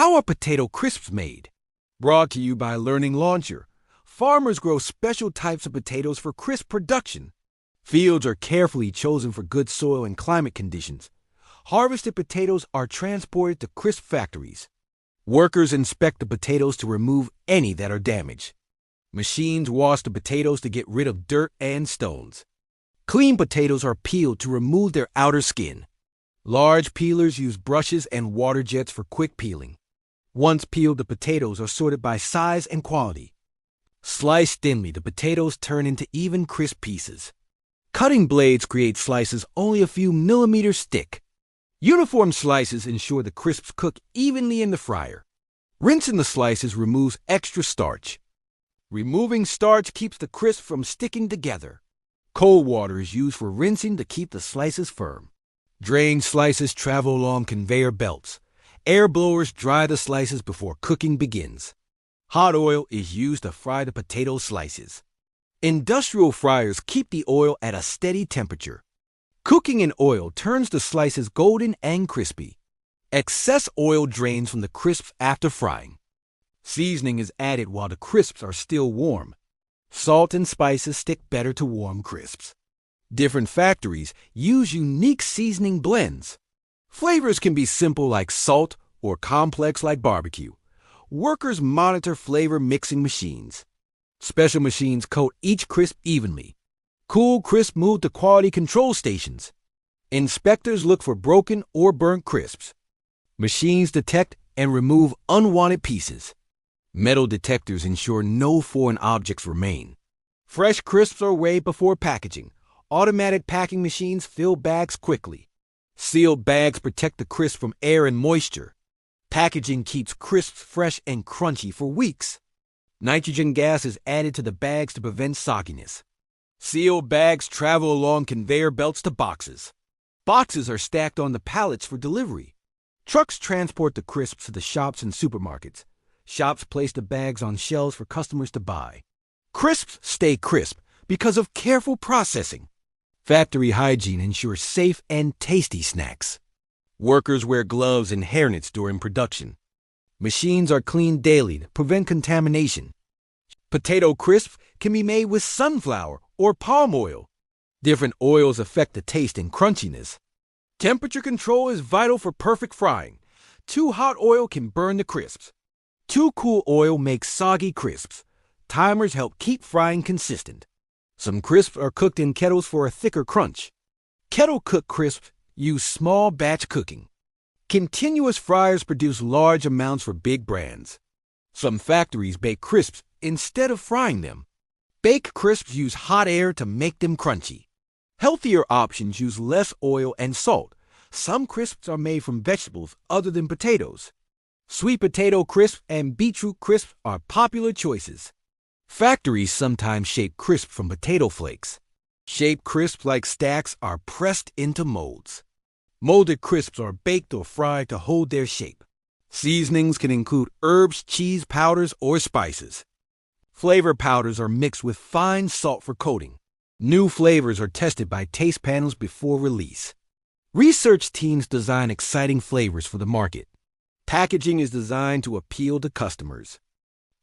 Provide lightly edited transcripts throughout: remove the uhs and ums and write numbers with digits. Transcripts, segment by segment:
How are potato crisps made? Brought to you by Learning Launcher. Farmers grow special types of potatoes for crisp production. Fields are carefully chosen for good soil and climate conditions. Harvested potatoes are transported to crisp factories. Workers inspect the potatoes to remove any that are damaged. Machines wash the potatoes to get rid of dirt and stones. Clean potatoes are peeled to remove their outer skin. Large peelers use brushes and water jets for quick peeling. Once peeled, the potatoes are sorted by size and quality. Sliced thinly, the potatoes turn into even, crisp pieces. Cutting blades create slices only a few millimeters thick. Uniform slices ensure the crisps cook evenly in the fryer. Rinsing the slices removes extra starch. Removing starch keeps the crisp from sticking together. Cold water is used for rinsing to keep the slices firm. Drained slices travel along conveyor belts. Air blowers dry the slices before cooking begins. Hot oil is used to fry the potato slices. Industrial fryers keep the oil at a steady temperature. Cooking in oil turns the slices golden and crispy. Excess oil drains from the crisps after frying. Seasoning is added while the crisps are still warm. Salt and spices stick better to warm crisps. Different factories use unique seasoning blends. Flavors can be simple like salt or complex like barbecue. Workers monitor flavor mixing machines. Special machines coat each crisp evenly. Cool crisp move to quality control stations. Inspectors look for broken or burnt crisps. Machines detect and remove unwanted pieces. Metal detectors ensure no foreign objects remain. Fresh crisps are weighed before packaging. Automatic packing machines fill bags quickly. Sealed bags protect the crisp from air and moisture. Packaging keeps crisps fresh and crunchy for weeks. Nitrogen gas is added to the bags to prevent sogginess. Sealed bags travel along conveyor belts to boxes. Boxes are stacked on the pallets for delivery. Trucks transport the crisps to the shops and supermarkets. Shops place the bags on shelves for customers to buy. Crisps stay crisp because of careful processing. Factory hygiene ensures safe and tasty snacks. Workers wear gloves and hairnets during production. Machines are cleaned daily to prevent contamination. Potato crisps can be made with sunflower or palm oil. Different oils affect the taste and crunchiness. Temperature control is vital for perfect frying. Too hot oil can burn the crisps. Too cool oil makes soggy crisps. Timers help keep frying consistent. Some crisps are cooked in kettles for a thicker crunch. Kettle-cooked crisps use small batch cooking. Continuous fryers produce large amounts for big brands. Some factories bake crisps instead of frying them. Baked crisps use hot air to make them crunchy. Healthier options use less oil and salt. Some crisps are made from vegetables other than potatoes. Sweet potato crisps and beetroot crisps are popular choices. Factories sometimes shape crisp from potato flakes. Shaped crisps like stacks are pressed into molds. Molded crisps are baked or fried to hold their shape. Seasonings can include herbs, cheese powders, or spices. Flavor powders are mixed with fine salt for coating. New flavors are tested by taste panels before release. Research teams design exciting flavors for the market. Packaging is designed to appeal to customers.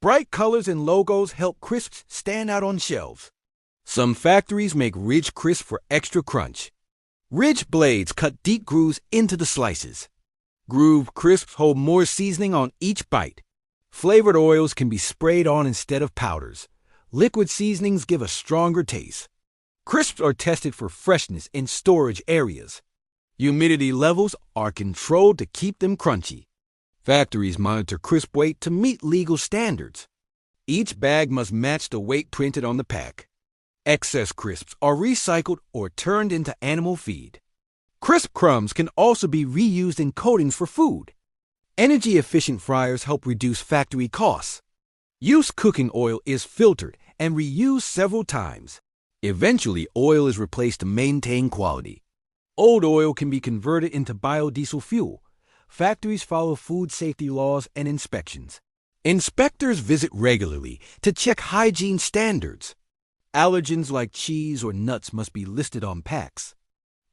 Bright colors and logos help crisps stand out on shelves. Some factories make ridge crisp for extra crunch. Ridge blades cut deep grooves into the slices. Grooved crisps hold more seasoning on each bite. Flavored oils can be sprayed on instead of powders. Liquid seasonings give a stronger taste. Crisps are tested for freshness in storage areas. Humidity levels are controlled to keep them crunchy. Factories monitor crisp weight to meet legal standards. Each bag must match the weight printed on the pack. Excess crisps are recycled or turned into animal feed. Crisp crumbs can also be reused in coatings for food. Energy-efficient fryers help reduce factory costs. Used cooking oil is filtered and reused several times. Eventually, oil is replaced to maintain quality. Old oil can be converted into biodiesel fuel. Factories follow food safety laws and inspections. Inspectors visit regularly to check hygiene standards. Allergens like cheese or nuts must be listed on packs.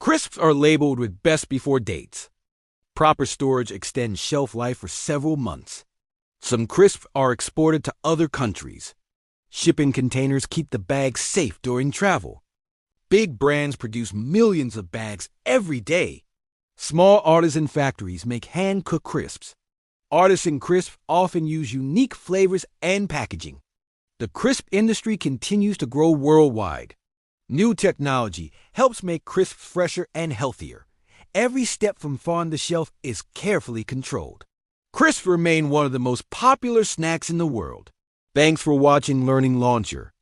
Crisps are labeled with best before dates. Proper storage extends shelf life for several months. Some crisps are exported to other countries. Shipping containers keep the bags safe during travel. Big brands produce millions of bags every day. Small artisan factories make hand-cooked crisps. Artisan crisps often use unique flavors and packaging. The crisp industry continues to grow worldwide. New technology helps make crisps fresher and healthier. Every step from farm to shelf is carefully controlled. Crisps remain one of the most popular snacks in the world. Thanks for watching Learning Launcher.